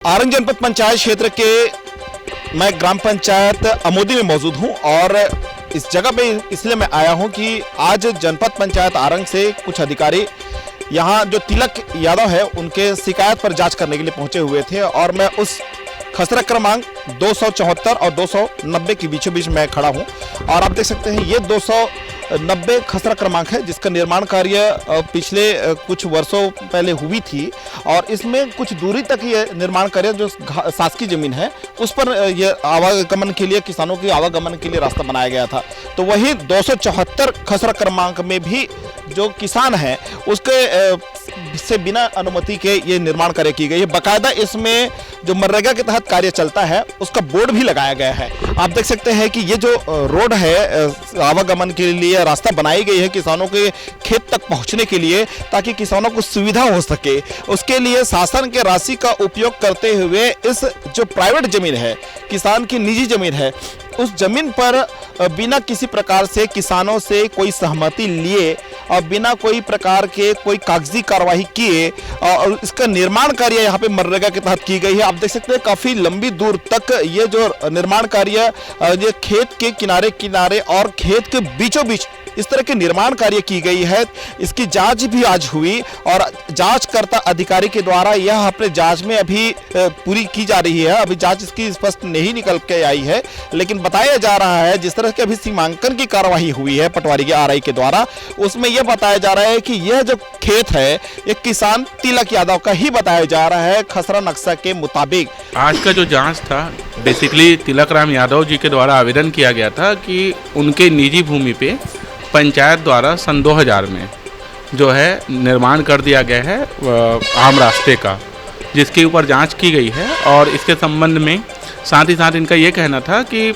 आरंग जनपद पंचायत क्षेत्र के मैं ग्राम पंचायत अमोदी में मौजूद हूं और इस जगह पे इसलिए मैं आया हूं कि आज जनपद पंचायत आरंग से कुछ अधिकारी यहां जो तिलक यादव है उनके शिकायत पर जांच करने के लिए पहुंचे हुए थे और मैं उस खसरा क्रमांक 274 और 290 के बीचों बीच मैं खड़ा हूं और आप देख सकते हैं ये 290 खसरा क्रमांक है जिसका निर्माण कार्य पिछले कुछ वर्षों पहले हुई थी और इसमें कुछ दूरी तक ये निर्माण कार्य जो शासकीय जमीन है उस पर ये आवागमन के लिए किसानों के आवागमन के लिए रास्ता बनाया गया था। तो वही 274 खसरा क्रमांक में भी जो किसान है उसके से बिना अनुमति के ये निर्माण कार्य की गई है। बाकायदा इसमें जो मनरेगा के तहत कार्य चलता है उसका बोर्ड भी लगाया गया है। आप देख सकते हैं कि ये जो रोड है आवागमन के लिए रास्ता बनाई गई है किसानों के खेत तक पहुंचने के लिए ताकि किसानों को सुविधा हो सके। उसके लिए शासन के राशि का उपयोग करते हुए इस जो प्राइवेट जमीन है किसान की निजी जमीन है उस जमीन पर बिना किसी प्रकार से किसानों से कोई सहमति लिए और बिना कोई प्रकार के कोई कागजी कार्रवाई किए और इसका निर्माण कार्य यहाँ पे मनरेगा के तहत की गई है। आप देख सकते हैं काफी लंबी दूर तक ये जो निर्माण कार्य ये खेत के किनारे किनारे और खेत के बीचों बीच इस तरह के निर्माण कार्य की गई है। इसकी जांच भी आज हुई और जांचकर्ता अधिकारी के द्वारा यह अपने जांच में अभी पूरी की जा रही है। अभी जांच इसकी स्पष्ट नहीं निकल के आई है लेकिन बताया जा रहा है जिस तरह की अभी सीमांकन की कार्यवाही हुई है पटवारी के आरआई के द्वारा उसमें यह बताया जा रहा है कि यह जो खेत है ये किसान तिलक यादव का ही बताया जा रहा है खसरा नक्शा के मुताबिक। आज का जो जांच था बेसिकली तिलक राम यादव जी के द्वारा आवेदन किया गया था कि उनके निजी भूमि पे पंचायत द्वारा सन 2000 में जो है निर्माण कर दिया गया है आम रास्ते का, जिसके ऊपर जांच की गई है और इसके संबंध में साथ ही साथ इनका ये कहना था कि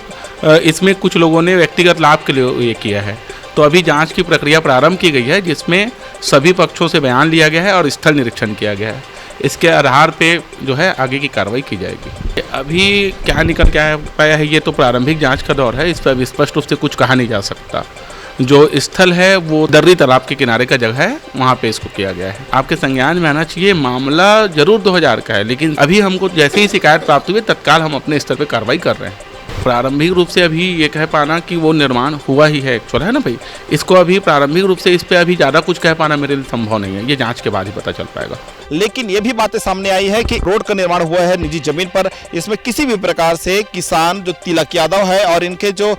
इसमें कुछ लोगों ने व्यक्तिगत लाभ के लिए ये किया है। तो अभी जांच की प्रक्रिया प्रारंभ की गई है जिसमें सभी पक्षों से बयान लिया गया है और स्थल निरीक्षण किया गया है। इसके आधार पे जो है आगे की कार्रवाई की जाएगी। अभी क्या निकल के पाया है ये तो प्रारंभिक जांच का दौर है, इस पर अभी स्पष्ट रूप से कुछ कहा नहीं जा सकता। जो स्थल है वो दर्री तालाब के किनारे का जगह है, वहाँ पे इसको किया गया है। आपके संज्ञान में आना चाहिए मामला जरूर 2000 का है लेकिन अभी हमको जैसे ही शिकायत प्राप्त हुई तत्काल हम अपने स्तर पे कार्रवाई कर रहे हैं। प्रारंभिक रूप से अभी ये कह पाना कि वो निर्माण हुआ ही है एक्चुअल है ना भाई, इसको अभी प्रारंभिक रूप से इस पे अभी ज़्यादा कुछ कह पाना मेरे लिए संभव नहीं है, ये जांच के बाद ही पता चल पाएगा। लेकिन ये भी बातें सामने आई है कि रोड का निर्माण हुआ है निजी जमीन पर, इसमें किसी भी प्रकार से किसान जो तिलक यादव है और इनके जो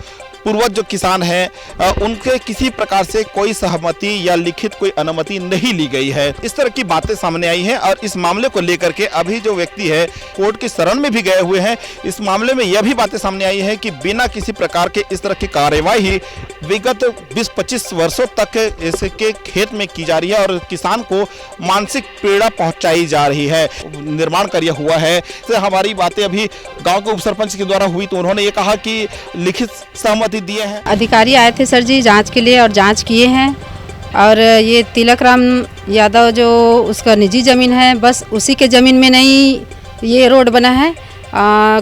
पूर्वज जो किसान हैं उनके किसी प्रकार से कोई सहमति या लिखित कोई अनुमति नहीं ली गई है। इस तरह की बातें सामने आई हैं और इस मामले को लेकर के अभी जो व्यक्ति है कोर्ट की शरण में भी गए हुए हैं। इस मामले में यह भी बातें सामने आई है कि बिना किसी प्रकार के इस तरह की कार्यवाही विगत 20-25 वर्षों तक इसके खेत में की जा रही है और किसान को मानसिक पीड़ा पहुंचाई जा रही है। निर्माण कार्य हुआ है। हमारी बातें अभी गाँव के उप सरपंच के द्वारा हुई तो उन्होंने ये कहा कि लिखित सहमति दिए हैं। अधिकारी आए थे सर जी जांच के लिए और जांच किए हैं और ये तिलक राम यादव जो उसका निजी ज़मीन है बस उसी के ज़मीन में नहीं ये रोड बना है।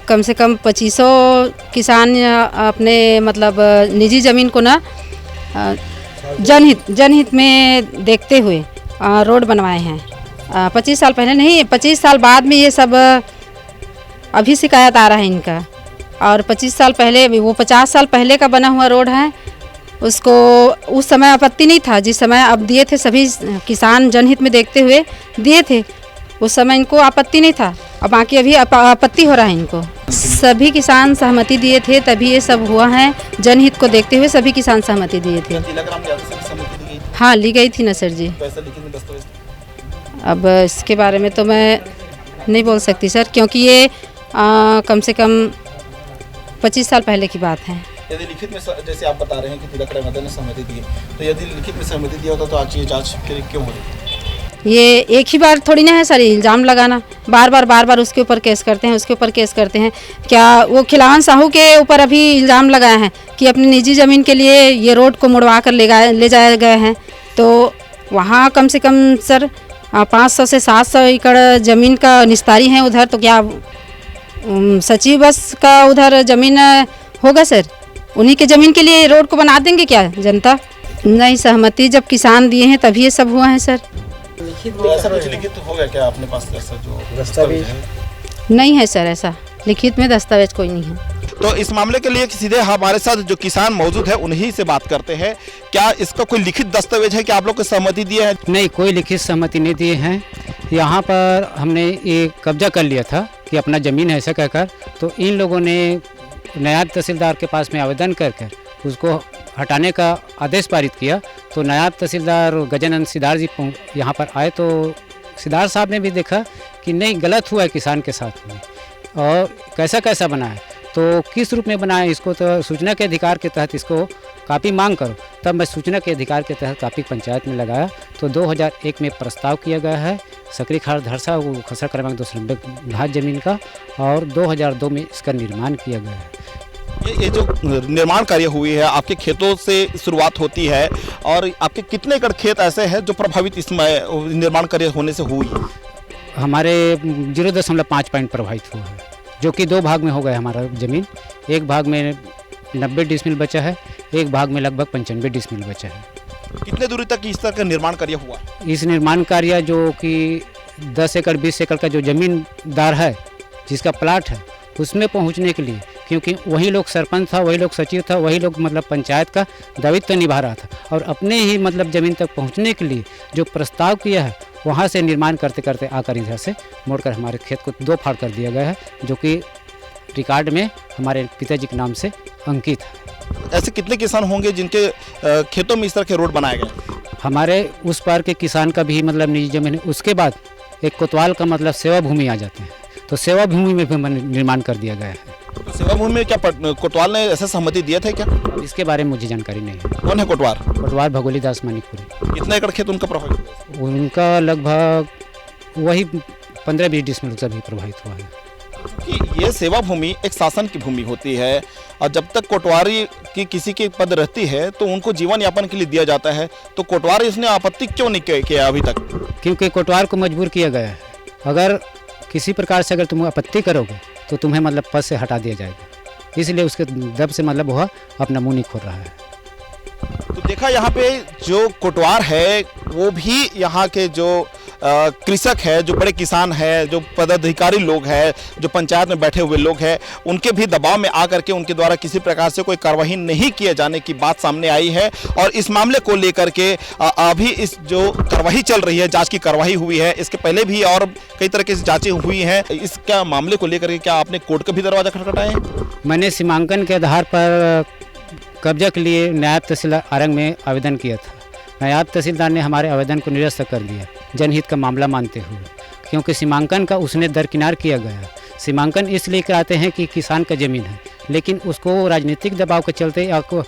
कम से कम 2500 किसान अपने मतलब निजी ज़मीन को ना जनहित में देखते हुए रोड बनवाए हैं। 25 साल पहले नहीं 25 साल बाद में ये सब अभी शिकायत आ रहा है इनका और 25 साल पहले वो 50 साल पहले का बना हुआ रोड है उसको उस समय आपत्ति नहीं था जिस समय अब दिए थे सभी किसान जनहित में देखते हुए दिए थे उस समय इनको आपत्ति नहीं था और बाकी अभी आपत्ति हो रहा है इनको। सभी किसान सहमति दिए थे तभी ये सब हुआ है, जनहित को देखते हुए सभी किसान सहमति दिए थे। हाँ ली गई थी ना सर जी। अब इसके बारे में तो मैं नहीं बोल सकती सर क्योंकि ये कम से कम 25 साल पहले की बात है। यदि लिखित में जैसे आप बता रहे हैं कि तिलक राम यादव ने सहमति दी तो यदि लिखित में सहमति दिया होता तो आज ये जांच फिर क्यों हो रही? ये एक ही बार थोड़ी ना है सर इल्ज़ाम लगाना, बार बार उसके ऊपर केस करते हैं उसके ऊपर केस करते हैं। क्या वो खिलावन साहू के ऊपर अभी इल्ज़ाम लगाए हैं कि अपनी निजी ज़मीन के लिए ये रोड को मुड़वा कर ले जाए गए हैं तो वहाँ कम से कम सर 500 से 700 एकड़ ज़मीन का निस्तारी है उधर। तो क्या सचिव बस का उधर ज़मीन होगा सर? उन्हीं के ज़मीन के लिए रोड को बना देंगे क्या जनता? नहीं सहमति जब किसान दिए हैं तभी ये सब हुआ है सर। लिखित ऐसा कुछ लिखित हो गया क्या अपने पास ऐसा जो दस्तावेज है? नहीं है सर, ऐसा लिखित में दस्तावेज कोई नहीं है। तो इस मामले के लिए सीधे हमारे साथ जो किसान मौजूद है उन्हीं से बात करते हैं। क्या इसका कोई लिखित दस्तावेज है कि आप लोग को सहमति दिए हैं? नहीं, कोई लिखित सहमति नहीं दिए हैं। यहाँ पर हमने ये कब्जा कर लिया था कि अपना ज़मीन है ऐसा कहकर, तो इन लोगों ने नायब तहसीलदार के पास में आवेदन करके उसको हटाने का आदेश पारित किया। तो नायब तहसीलदार गजानंद सिद्धार्थ जी यहाँ पर आए तो सिद्धार्थ साहब ने भी देखा कि नहीं, गलत हुआ है किसान के साथ में, और कैसा कैसा बना है, तो किस रूप में बनाया इसको, तो सूचना के अधिकार के तहत इसको कापी मांग करो। तब मैं सूचना के अधिकार के तहत कापी पंचायत में लगाया। तो 2001 में प्रस्ताव किया गया है सकरी खाड़ धरसा खसरा क्रमांक 290 घाट जमीन का, और 2002 में इसका निर्माण किया गया है। ये जो निर्माण कार्य हुई है आपके खेतों से शुरुआत होती है, और आपके कितने एकड़ खेत ऐसे हैं जो प्रभावित इसमें निर्माण कार्य होने से हुई है? हमारे 0.5 पॉइंट प्रभावित हुआ है, जो कि 2 भाग में हो गया हमारा ज़मीन। एक भाग में 90 डिसमिल बचा है, एक भाग में लगभग 95 डिसमिल बचा है। कितने दूरी तक इस तरह का निर्माण कार्य हुआ? इस निर्माण कार्य जो कि 10 एकड़ 20 एकड़ का जो ज़मींदार है, जिसका प्लाट है, उसमें पहुंचने के लिए, क्योंकि वही लोग सरपंच था, वही लोग सचिव था, वही लोग मतलब पंचायत का दायित्व निभा रहा था, और अपने ही मतलब ज़मीन तक पहुंचने के लिए जो प्रस्ताव किया है, वहाँ से निर्माण करते करते आकर इधर से मोड़कर हमारे खेत को 2 फाड़ कर दिया गया है, जो कि रिकॉर्ड में हमारे पिताजी के नाम से अंकित है। ऐसे कितने किसान होंगे जिनके खेतों में इस तरह के रोड बनाए गए? हमारे उस पार के किसान का भी मतलब निजी जमीन है। उसके बाद एक कोतवाल का मतलब सेवा भूमि आ जाते हैं, तो सेवा भूमि में भी निर्माण कर दिया गया है। तो सेवा भूमि में क्या कोतवाल ने ऐसा सहमति दिया था क्या? इसके बारे में मुझे जानकारी नहीं है। कौन है कोटवार? कोतवाल भगोली दास मानिकपुरी। कितना एकड़ खेत उनका प्रभावित? उनका लगभग वही 15-20 डिसमिल से भी प्रभावित हुआ है। कि ये सेवा भूमि एक शासन की भूमि होती है, और जब तक कोटवारी की किसी की पद रहती है तो उनको जीवन यापन के लिए दिया जाता है, तो कोटवारी इसने आपत्ति क्यों नहीं किया अभी तक? क्योंकि कोटवार को मजबूर किया गया है। अगर किसी प्रकार से अगर तुम आपत्ति करोगे तो तुम्हें मतलब पद से हटा दिया जाएगा, इसलिए उसके दब से मतलब वह अपना मुंह नहीं खोल रहा है। तो देखा यहाँ पे जो कोटवार है वो भी यहाँ के जो कृषक है, जो बड़े किसान है, जो पदाधिकारी लोग हैं, जो पंचायत में बैठे हुए लोग हैं, उनके भी दबाव में आकर के उनके द्वारा किसी प्रकार से कोई कार्रवाई नहीं किए जाने की बात सामने आई है। और इस मामले को लेकर के अभी इस जो कार्रवाई चल रही है, जांच की कार्रवाई हुई है, इसके पहले भी और कई तरह की जांचें हुई हैं। इसका मामले को लेकर के क्या आपने कोर्ट का भी दरवाजा खटखटाया है? मैंने सीमांकन के आधार पर कब्जा के लिए नायब तहसीलदार आरंग में आवेदन किया था। नायब तहसीलदार ने हमारे आवेदन को निरस्त कर दिया, जनहित का मामला मानते हुए, क्योंकि सीमांकन का उसने दरकिनार किया गया। सीमांकन इसलिए कराते हैं कि किसान का ज़मीन है, लेकिन उसको राजनीतिक दबाव के चलते आपको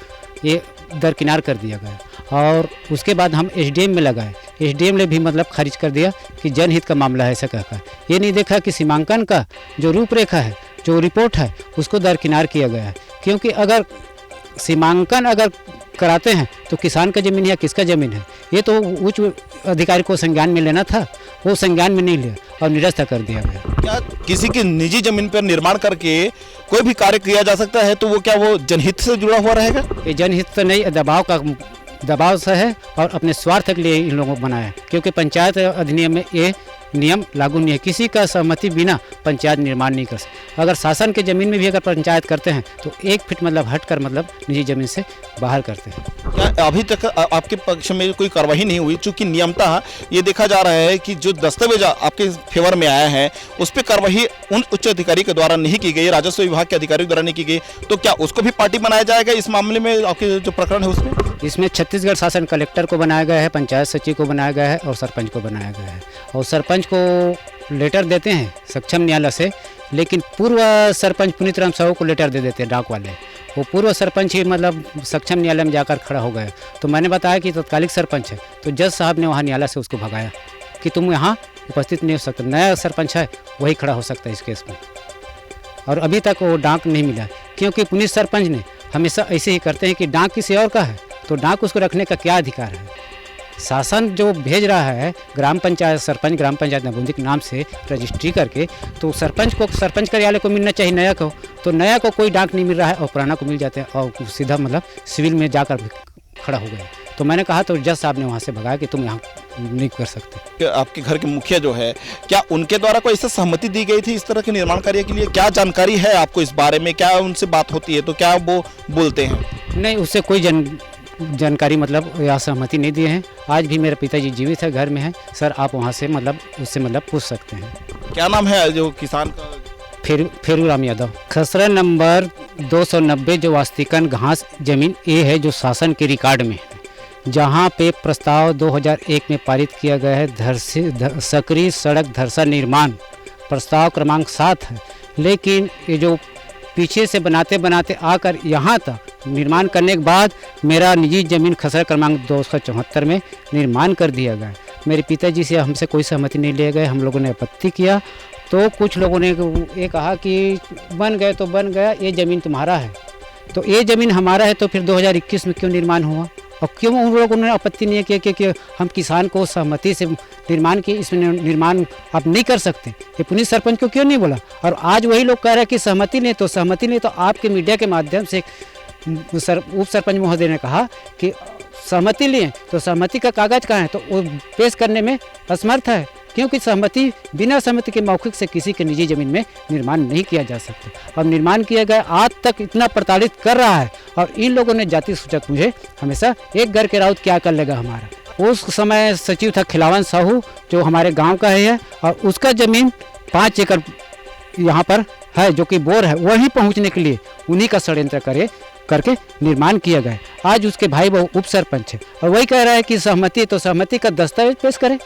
ये दरकिनार कर दिया गया। और उसके बाद हम एसडीएम में लगाए, एसडीएम ने भी मतलब खारिज कर दिया कि जनहित का मामला है ऐसा कहकर। ये नहीं देखा कि सीमांकन का जो रूपरेखा है, जो रिपोर्ट है, उसको दरकिनार किया गया है। क्योंकि अगर सीमांकन अगर कराते हैं तो किसान का ज़मीन या किसका ज़मीन है, ये तो उच्च अधिकारी को संज्ञान में लेना था, वो संज्ञान में नहीं लिया और निरस्त कर दिया गया। क्या किसी की निजी जमीन पर निर्माण करके कोई भी कार्य किया जा सकता है, तो वो क्या वो जनहित से जुड़ा हुआ रहेगा? ये जनहित तो नहीं, दबाव से है और अपने स्वार्थ के लिए इन लोगों को बनाया, क्योंकि पंचायत अधिनियम में ये नियम लागू नहीं है। किसी का सहमति बिना पंचायत निर्माण नहीं कर सकती। अगर शासन के ज़मीन में भी अगर पंचायत करते हैं तो 1 फीट मतलब हटकर मतलब निजी ज़मीन से बाहर करते हैं। क्या अभी तक आपके पक्ष में कोई कार्रवाई नहीं हुई? चूंकि नियमतः ये देखा जा रहा है कि जो दस्तावेज आपके फेवर में आया है उस पर कार्रवाई उन उच्च अधिकारी के द्वारा नहीं की गई, राजस्व विभाग के अधिकारियों द्वारा नहीं की गई, तो क्या उसको भी पार्टी बनाया जाएगा इस मामले में? आपके जो प्रकरण है उसमें इसमें छत्तीसगढ़ शासन कलेक्टर को बनाया गया है, पंचायत सचिव को बनाया गया है और सरपंच को बनाया गया है। और सरपंच को लेटर देते हैं सक्षम न्यायालय से, लेकिन पूर्व सरपंच पुनीत राम साहू को लेटर दे देते हैं डाक वाले। वो पूर्व सरपंच ही मतलब सक्षम न्यायालय में जाकर खड़ा हो गया। तो मैंने बताया कि तत्कालिक सरपंच है, तो जज साहब ने वहाँ न्यायालय से उसको भगाया कि तुम यहाँ उपस्थित नहीं हो सकते, नया सरपंच है वही खड़ा हो सकता है इस केस में। और अभी तक वो डाक नहीं मिला, क्योंकि पुनीत सरपंच ने हमेशा ऐसे ही करते हैं कि डाक किसी और का है तो डाक उसको रखने का क्या अधिकार है। शासन जो भेज रहा है ग्राम पंचायत सरपंच ग्राम पंचायत नबूंदी के नाम से रजिस्ट्री करके, तो सरपंच को सरपंच कार्यालय को मिलना चाहिए, नया को तो नया को कोई डाक नहीं मिल रहा है और पुराना को मिल जाते हैं और सीधा मतलब सिविल में जाकर खड़ा हो गया। तो मैंने कहा तो जज साहब ने वहाँ से भगाया कि तुम यहाँ नहीं कर सकते। कि आपके घर के मुखिया जो है, क्या उनके द्वारा कोई ऐसा सहमति दी गई थी इस तरह के निर्माण कार्य के लिए? क्या जानकारी है आपको इस बारे में? क्या उनसे बात होती है तो क्या वो बोलते हैं? नहीं, उससे कोई जानकारी मतलब या सहमति नहीं दिए हैं। आज भी मेरे पिताजी जीवित है, घर में है सर, आप वहाँ से मतलब उससे मतलब पूछ सकते हैं। क्या नाम है जो किसान का? फेरू राम यादव। खसरा नंबर 290 जो वास्तविकन घास जमीन ए है, जो शासन के रिकॉर्ड में है, जहाँ पे प्रस्ताव 2001 में पारित किया गया है सकरी सड़क धरसा निर्माण प्रस्ताव क्रमांक 7 है। लेकिन ये जो पीछे से बनाते बनाते आकर यहाँ तक निर्माण करने के बाद मेरा निजी ज़मीन खसरा क्रमांक 274 में निर्माण कर दिया गया। मेरे पिताजी से हमसे कोई सहमति नहीं लिए गए, हम लोगों ने आपत्ति किया तो कुछ लोगों ने ये कहा कि बन गए तो बन गया, ये ज़मीन तुम्हारा है। तो ये ज़मीन हमारा है तो फिर 2021 में क्यों निर्माण हुआ और क्यों उन लोगों ने आपत्ति नहीं किया कि हम किसान को सहमति से निर्माण किए, इसमें निर्माण आप नहीं कर सकते? ये पुलिस सरपंच को क्यों नहीं बोला? और आज वही लोग कह रहे हैं कि सहमति नहीं, तो आपके मीडिया के माध्यम से उप सरपंच महोदय ने कहा कि सहमति लिए तो सहमति का कागज कहाँ है, तो वो पेश करने में असमर्थ है, क्योंकि सहमति बिना सहमति के मौखिक से किसी के निजी ज़मीन में निर्माण नहीं किया जा सकता। और निर्माण किया गया आज तक इतना प्रताड़ित कर रहा है और इन लोगों ने जाति सूचक मुझे हमेशा एक घर के राउत क्या कर लेगा हमारा। उस समय सचिव था खिलावन साहू जो हमारे गांव का है और उसका ज़मीन 5 एकड़ यहाँ पर है जो कि बोर है, वहीं पहुँचने के लिए उन्हीं का षड्यंत्र करके निर्माण किया गया। आज उसके भाई वो उप सरपंच है और वही कह रहा है कि सहमति है तो सहमति का दस्तावेज पेश करे।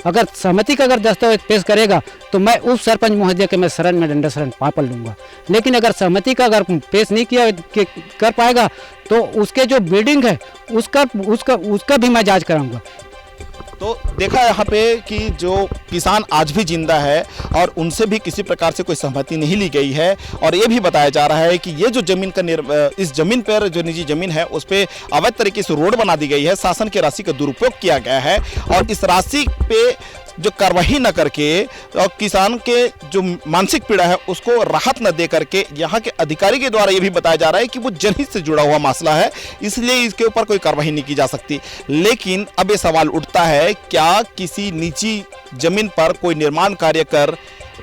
अगर सहमति का दस्तावेज पेश करेगा तो मैं उप सरपंच महोदय के मैं शरण में डंडा शरण पापड़ लूँगा। लेकिन अगर सहमति का पेश नहीं किया कर पाएगा तो उसके जो बिल्डिंग है उसका भी मैं जांच कराऊंगा। तो देखा यहाँ पे कि जो किसान आज भी जिंदा है और उनसे भी किसी प्रकार से कोई सहमति नहीं ली गई है और ये भी बताया जा रहा है कि ये जो जमीन का इस जमीन पर जो निजी जमीन है उस पर अवैध तरीके से रोड बना दी गई है, शासन की राशि का दुरुपयोग किया गया है और इस राशि पे जो कार्रवाई न करके और किसान के जो मानसिक पीड़ा है उसको राहत न दे करके यहाँ के अधिकारी के द्वारा ये भी बताया जा रहा है कि वो जनहित से जुड़ा हुआ मसला है, इसलिए इसके ऊपर कोई कार्रवाई नहीं की जा सकती। लेकिन अब ये सवाल उठता है, क्या किसी निजी जमीन पर कोई निर्माण कार्य कर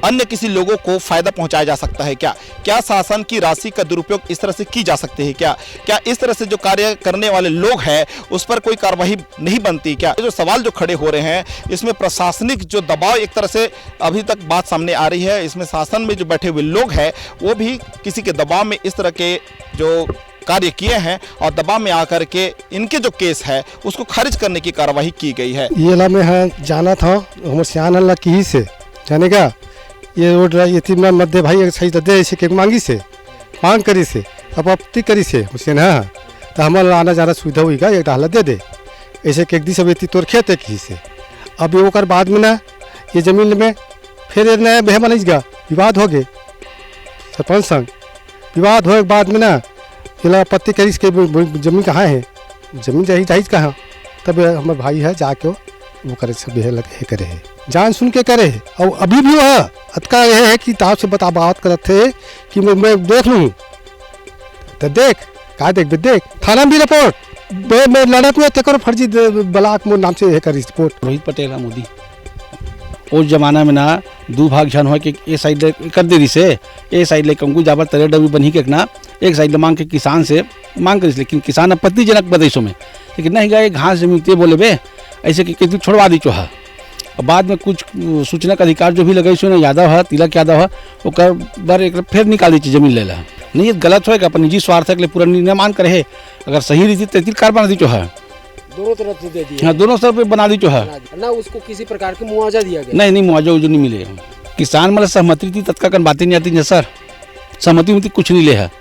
अन्य किसी लोगों को फायदा पहुंचाया जा सकता है? क्या शासन की राशि का दुरुपयोग इस तरह से की जा सकती है? क्या इस तरह से जो कार्य करने वाले लोग हैं उस पर कोई कार्रवाई नहीं बनती? क्या जो सवाल जो खड़े हो रहे हैं इसमें प्रशासनिक जो दबाव एक तरह से अभी तक बात सामने आ रही है, इसमें शासन में जो बैठे हुए लोग हैं वो भी किसी के दबाव में इस तरह के जो कार्य किए हैं और दबाव में आकर के इनके जो केस है उसको खारिज करने की कार्रवाई की गई है। ये ला में जाना था हमारे सियान अल्लाह की से जाने का ये रोड ये तीन मध्य भाई सही दे ऐसे के मांगी से मांग करी से अब आपत्ति करी से उसे ना तो हमारा आना जाना सुविधा हुई एक डाला दे दे ऐसे के एक दी सब तोर खेत की से। अब ये ओकर बाद में ना ये जमीन में फिर नया बह बन गया, विवाद हो गए सरपंच संग, विवाद हो बाद में ना ये आपत्ति करी इसके जमीन कहाँ है, जमीन चाहिए कहाँ, तब हमारे भाई है जाके वो करे सब लगे करे है जान सुन के करे है। और अभी भी वह अतका यह है कि ताप से बात करते थे कि मैं देख लूँ तो देख का देख थाना भी रिपोर्ट मैं लड़त में तेकर फर्जी ब्लाक मोर नाम से है कर रिपोर्ट। रोहित पटेल मोदी उस जमाना में ना दो भाग झन हो कि ए साइड कर दे रही से ए साइड ले कंगू जाबर तरे डबी बनी के ना एक साइड ले मांग के किसान से मांग करी, लेकिन किसान आपत्तिजनक बदेशों में लेकिन नहीं गए घास जमीन ते बोले बे ऐसे कि छोड़वा दी चोहा। और बाद में कुछ सूचना का अधिकार जो भी लगे सो ना यादव है तिलक यादव है वो बार एक फिर निकाल दी जमीन ले ला नहीं गलत होएगा अपन निजी स्वार्थ के लिए पूरा निर्माण करे है। अगर सही रीति तेतिल कार बना दी चोहा दोनों तरफ से दे दिया। हाँ दोनों तरफ बना दी चोहा ना उसको किसी प्रकार की मुआवजा दिया गया नहीं मुआवजा जो नहीं मिले। किसान मतलब सहमति थी तत्का कर बातें नहीं आती है सर, सहमति में कुछ नहीं ले है।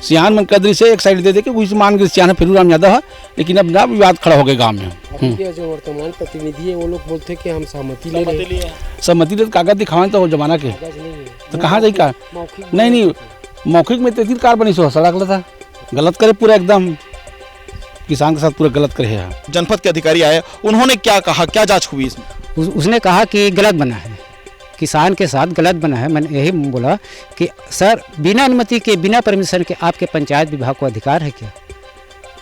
सियान में कदरी से एक साइड दे दे के वही मान के सियान फेरू राम यादव है, लेकिन अब ना विवाद खड़ा हो गया गाँव में। जो वर्तमान प्रतिनिधि है वो लोग बोलते हैं कि हम सहमति ले रहे हैं। सहमति ले कागज दिखावा तो जमाना के तो कहाँ जाए का नहीं मौखिक में तेतिल कार बनी सो सड़क था गलत करे पूरा एकदम किसान के साथ पूरा गलत करे है। जनपद के अधिकारी आए, उन्होंने क्या कहा, क्या जांच हुई इसमें? उसने कहा कि गलत बना है, किसान के साथ गलत बना है। मैंने यही बोला कि सर बिना अनुमति के बिना परमिशन के आपके पंचायत विभाग को अधिकार है क्या?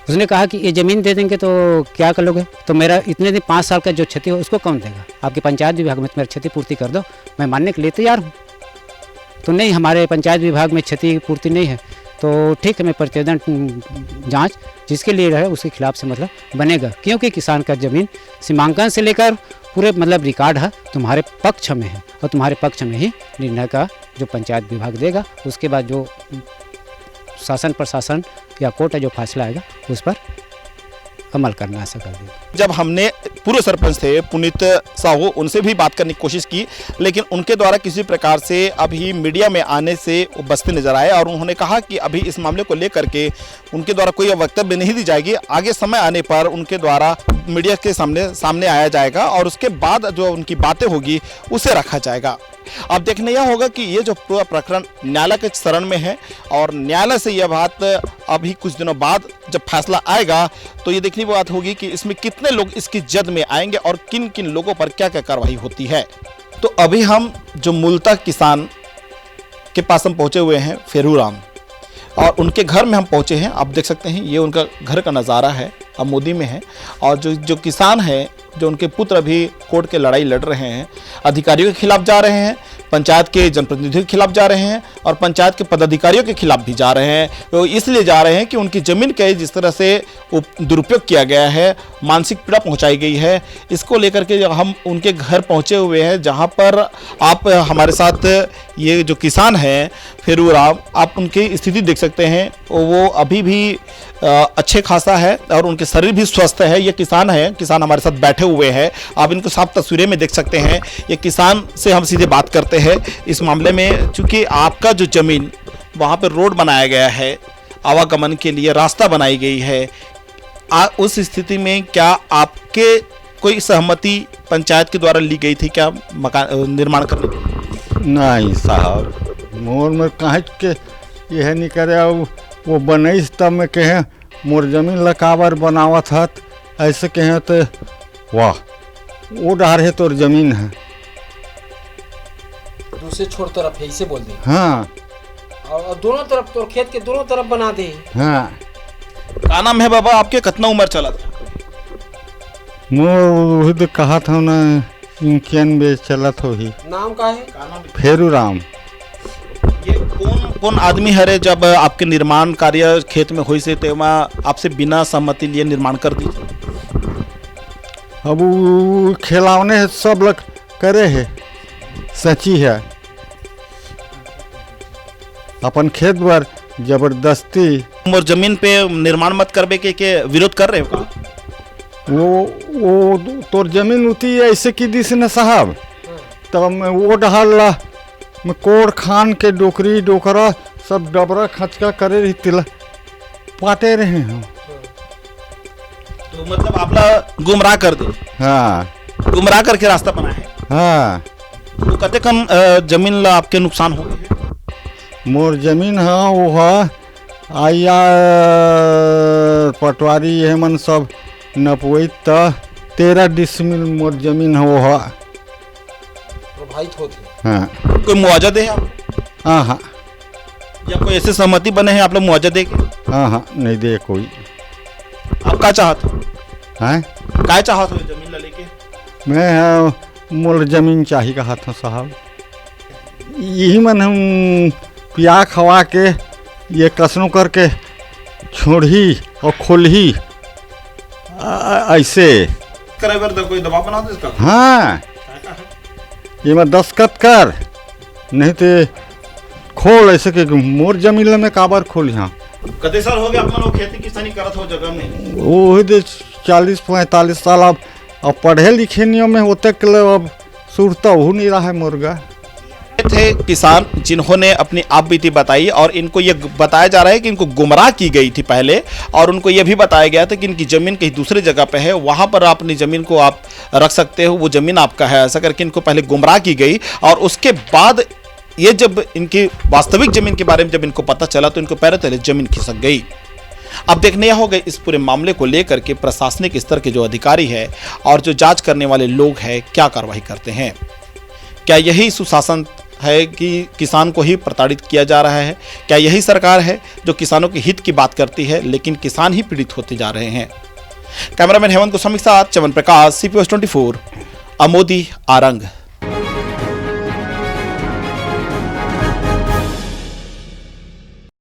उसने कहा कि ये ज़मीन दे देंगे तो क्या कर लोगे, तो मेरा इतने दिन 5 साल का जो क्षति हो उसको कौन देगा, आपके पंचायत विभाग में मेरी क्षति पूर्ति कर दो, मैं मानने के लिए तैयार हूँ। तो नहीं, हमारे पंचायत विभाग में क्षति पूर्ति नहीं है, तो ठीक है, मैं प्रतिवेदन जांच जिसके लिए रहे उसके खिलाफ से मतलब बनेगा, क्योंकि किसान का ज़मीन सीमांकन से लेकर पूरे मतलब रिकॉर्ड है तुम्हारे पक्ष में है, और तुम्हारे पक्ष में ही निर्णय का जो पंचायत विभाग देगा, उसके बाद जो शासन प्रशासन या कोर्ट है जो फैसला आएगा उस पर अमल करना ऐसा कर दिया। जब हमने पूर्व सरपंच थे पुनीत साहू, उनसे भी बात करने की कोशिश की, लेकिन उनके द्वारा किसी प्रकार से अभी मीडिया में आने से वो बचते नजर आए, और उन्होंने कहा कि अभी इस मामले को लेकर के उनके द्वारा कोई वक्तव्य नहीं दी जाएगी, आगे समय आने पर उनके द्वारा मीडिया के सामने आया जाएगा और उसके बाद जो उनकी बातें होगी उसे रखा जाएगा। अब देखने यह होगा कि ये जो पूरा प्रकरण न्यायालय के शरण में है, और न्यायालय से यह बात अभी कुछ दिनों बाद जब फैसला आएगा तो ये देखने की बात होगी कि इसमें कितने लोग इसकी जद में आएंगे और किन किन लोगों पर क्या क्या कार्रवाई होती है। तो अभी हम जो मूलतः किसान के पास हम पहुंचे हुए हैं फेरू राम, और उनके घर में हम पहुंचे हैं। आप देख सकते हैं ये उनका घर का नज़ारा है, अमोदी में है, और जो किसान है, जो उनके पुत्र अभी कोर्ट के लड़ाई लड़ रहे हैं, अधिकारियों के खिलाफ जा रहे हैं, पंचायत के जनप्रतिनिधियों के खिलाफ जा रहे हैं, और पंचायत के पदाधिकारियों के खिलाफ भी जा रहे हैं। तो इसलिए जा रहे हैं कि उनकी ज़मीन का जिस तरह से दुरुपयोग किया गया है, मानसिक पीड़ा पहुंचाई गई है, इसको लेकर के हम उनके घर पहुंचे हुए हैं, जहां पर आप हमारे साथ ये जो किसान हैं फेरू राम, आप उनकी स्थिति देख सकते हैं। वो अभी भी अच्छे खासा है और उनके शरीर भी स्वस्थ है। ये किसान है, किसान हमारे साथ बैठे हुए हैं, आप इनको साफ तस्वीरें में देख सकते हैं। ये किसान से हम सीधे बात करते हैं इस मामले में, चूँकि आपका जो ज़मीन वहाँ पर रोड बनाया गया है, आवागमन के लिए रास्ता बनाई गई है, उस स्थिति में क्या आपके कोई सहमति पंचायत के द्वारा ली गई थी क्या मकान निर्माण करने की? नहीं साहब, मोर में कहे के यह नहीं करे, वो बनईस तब में कहे मोर जमीन लकावर बनावत हत, ऐसे कहे तो वाह वो डार है तोर जमीन है, दूसरे छोर तरफ है इसे बोल दे। हाँ, और दोनों तरफ तो खेत के दोनों तरफ बना दे। हाँ। क्या नाम है बाबा आपके, कितना उम्र चला था? मोर तो कहा था ना 91 चलत हो ही। नाम का है? फेरू राम। ये कौन आदमी है जब आपके निर्माण कार्य खेत में हुई से तेमा आपसे बिना सहमति लिए निर्माण कर दी? अब वो खिलौने सब लोग करे है, सच्ची है, अपन खेत पर जबरदस्ती। और जमीन पे निर्माण मत करबे के विरोध कर रहे हो का? वो तोर जमीन उती ऐसे की दिस न साहब, तब मैं वो डहाल मैं कोड़ खान के डोकरी डोकरा सब डबरा खचका करे रही तिला पाटे रहे हैं। तो मतलब आपला गुमराह कर दे? हाँ, गुमराह करके रास्ता बनाया है। हाँ। तो कते कम जमीन ला आपके नुकसान हो गए? मोर जमीन हाँ वो है आया पटवारी है मन सब नपवई त 13 डिसमिल मोर जमीन है वो है। प्रभावित होते। हाँ। कोई मुआवजा दे आप? हाँ हाँ। या कोई ऐसे सहमति बने हैं आप लोग मुआवजा दे के? हाँ हाँ, नहीं दे कोई। आप क्या चाहते हो? हैं? क्या चाहते हो जमीन ला लेके? मैं मोर जमीन चाहिए कहा था साहब, यही मन हम पिया खवा के ये कसनों करके छोड़ी और खोलही ऐसे करे तो कोई दबाव बना दे इसका? हाँ, ये मैं दस्खत कर नहीं तो खोल ऐसे के मोर जमीन में काबर खोल। यहाँ कते साल हो गए अपना लोग खेती किसानी करत हो जगह में? वो 40-45 साल। अब पढ़े लिखे नियम में होते के लिए अब सुरता हो नहीं रहा है मुर्गा। थे किसान जिन्होंने अपनी आप बीती बताई, और इनको ये बताया जा रहा है कि इनको गुमराह की गई थी पहले, और उनको ये भी बताया गया था कि इनकी ज़मीन कहीं दूसरी जगह पे है, वहाँ पर आप अपनी ज़मीन को आप रख सकते हो, वो ज़मीन आपका है, ऐसा करके इनको पहले गुमराह की गई। और उसके बाद ये जब इनकी वास्तविक ज़मीन के बारे में जब इनको पता चला तो इनको पैरों तले ज़मीन खिसक गई। अब देखने यह होगा इस पूरे मामले को लेकर के प्रशासनिक स्तर के जो अधिकारी है और जो जांच करने वाले लोग हैं क्या कार्रवाई करते हैं। क्या यही सुशासन है कि किसान को ही प्रताड़ित किया जा रहा है? क्या यही सरकार है जो किसानों के हित की बात करती है लेकिन किसान ही पीड़ित होते जा रहे हैं? कैमरामैन हेमंत गोस्वामी के साथ चमन प्रकाश, CP News 24, अमोदी, आरंग।